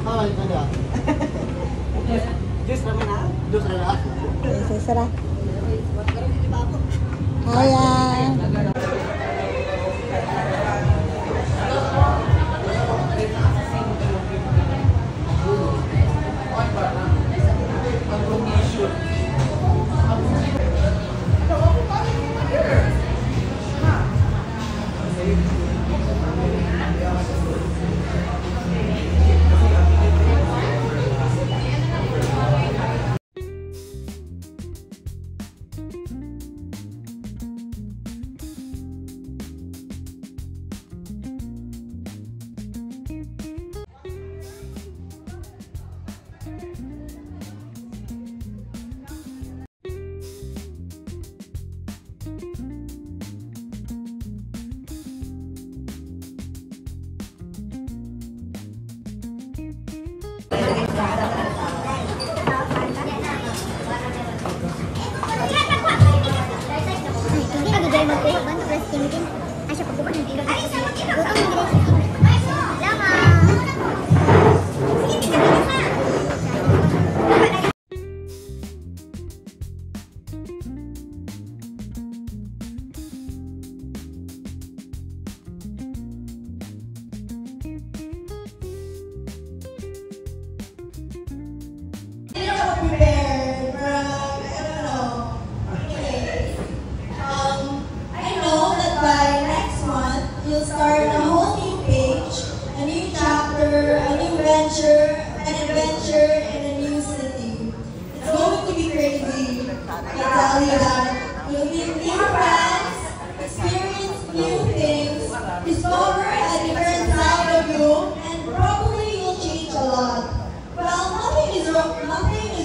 Ay, kada. Just naman na. Just na. Yes, sara. Ayan.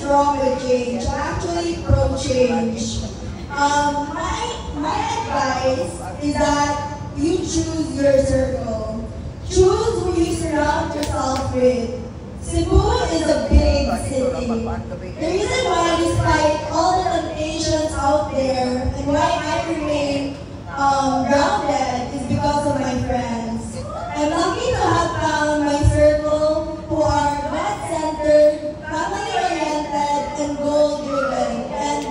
Wrong with change. I'm actually pro change. My advice is that you choose your circle. Choose who you surround yourself with. Cebu is a big city. The reason why, despite all the temptations out there and why I remain grounded is because of my friends. I'm lucky to have found my circle who are God-centered, family-oriented, and goal-driven. And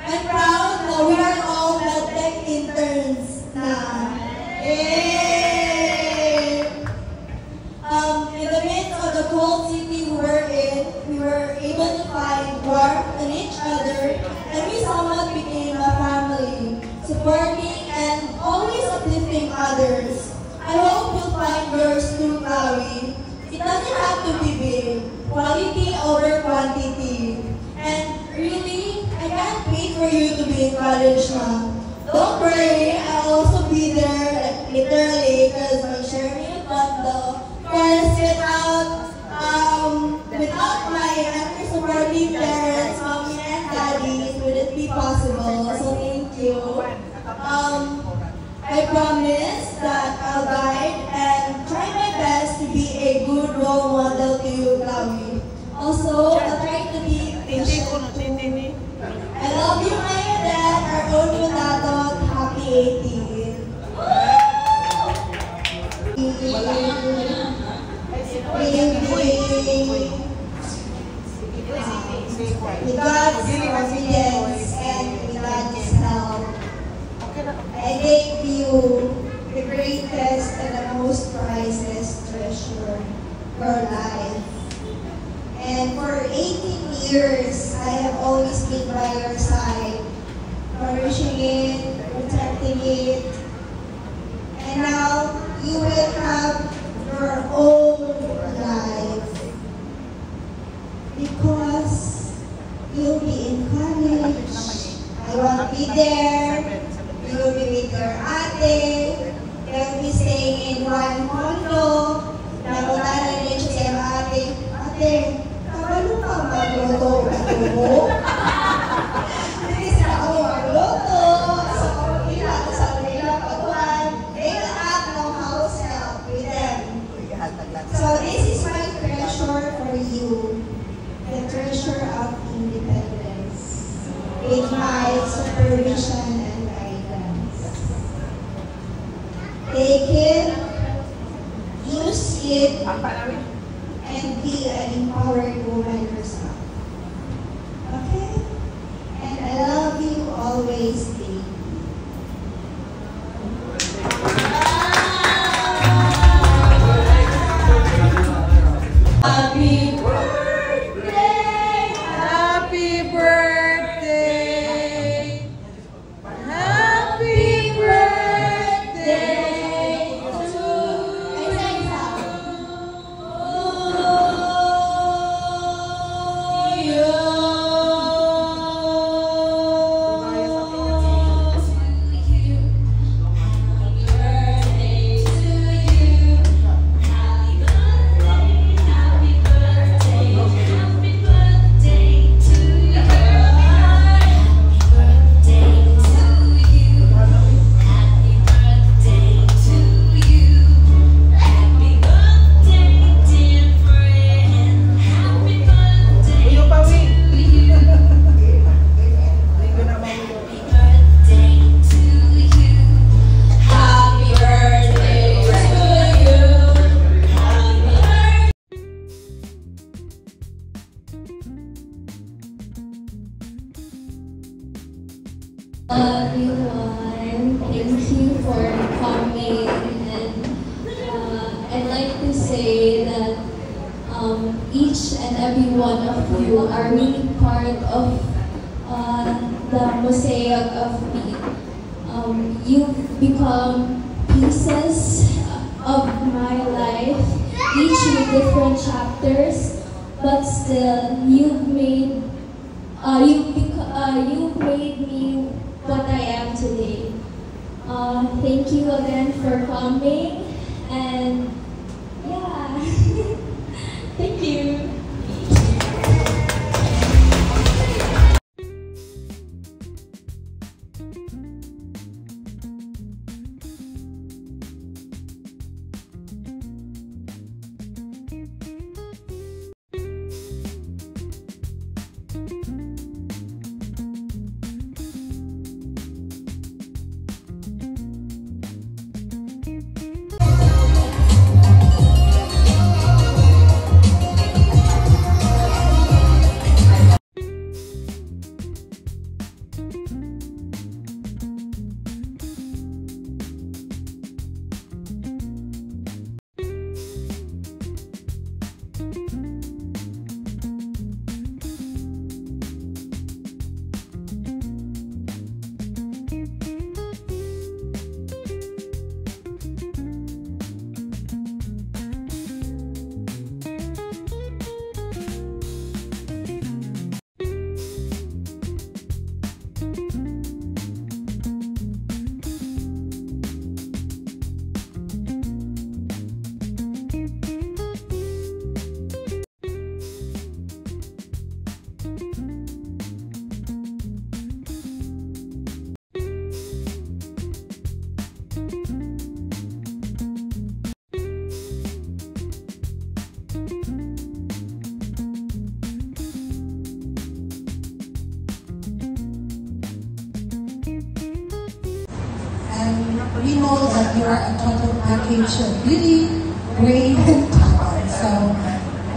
I'm proud that we are all medtech interns now. Yay! In the midst of the cold city we were in, we were able to find warmth in each other, and we somewhat became a family, supporting and always uplifting others. I hope you'll find yours too, Chloe. It doesn't have to be big. Quality over quantity. And really, I can't wait for you to be in college now. Don't worry, I'll also be there, like, literally, because my sharing a bundle. Because without my supportive parents, mommy and daddy, it wouldn't be possible. So thank you. I promise that I'll guide and try my best to be a good role model to you, Chloe. Also, I'll try to be patient. I love you, my dad, our own Munato. Happy 18. With God's providence and with God's help, I gave you the greatest and the most priceless treasure, your life. And for 18 years, I have always been by your side, nourishing it, protecting it. And now, you will have your own life. Because you'll be in college, I won't be there. You will be with your ate. You'll be staying in one condo. Nabutanan din siya sa ate. Ate, kabalo ka magluto ka tubo? Hindi sila ako magluto. So, sa kanila pagkuhan, they will have no house help with them. So, this is my treasure for you. The treasure of independence. With my supervision and guidance. Take it, use succeed and be an empowered woman yourself. Okay? And I love you always, baby. Happy birthday! Happy birthday! Happy birthday to everyone, thank you for coming, and I'd like to say that each and every one of you are really part of the mosaic of me. You've become pieces of my life, each with different chapters, but still you've made me what I am today. Thank you again for coming, and yeah, thank you. We know that you are a total package of beauty, brain, and talent. So,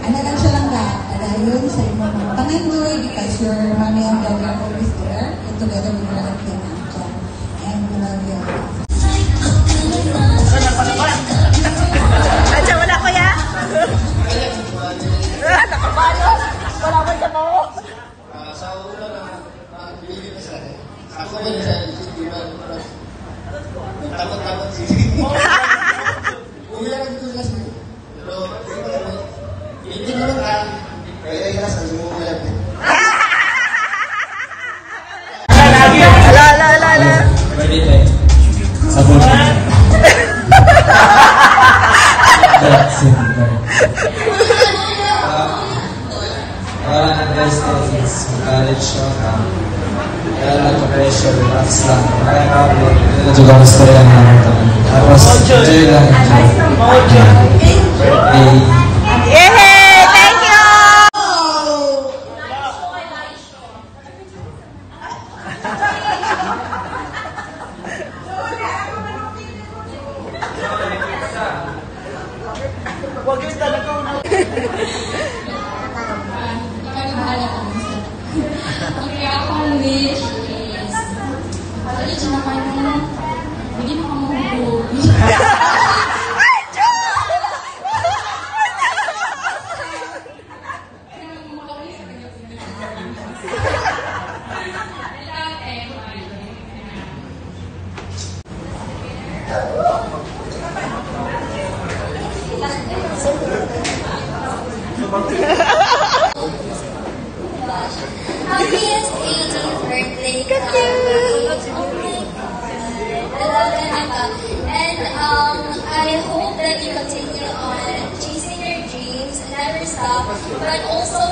anagan siya lang ka. Adayon sa imong mga pangandoy because your mommy and daddy are always there and together with your auntie and uncle. And we love you. Adya, wala ko ya? Nakapalo! Wala mo siya mo! Sa una na, pinili na siya. Ako ba niya siya, takot-takot sih. Uya kan itu jelas. Pero ini dulu kan, kayak jelas semua uya. Ala. Ready, like, sabon. Nag-rest is college siya. Kaya nagka-pressure, relax lang. Kaya ako, medyo gusto yan naman. Tapos, enjoy lang. Birthday. Yay! Thank you! Huwag yung talaga na. Ikaw yung bahala ka gusto. Okay, akong wish is, ulit siya na kayo, hindi na ka mahubog. Happiest 18th birthday. Oh my God. I love Annika. And I hope that you continue on chasing your dreams, never stop, but also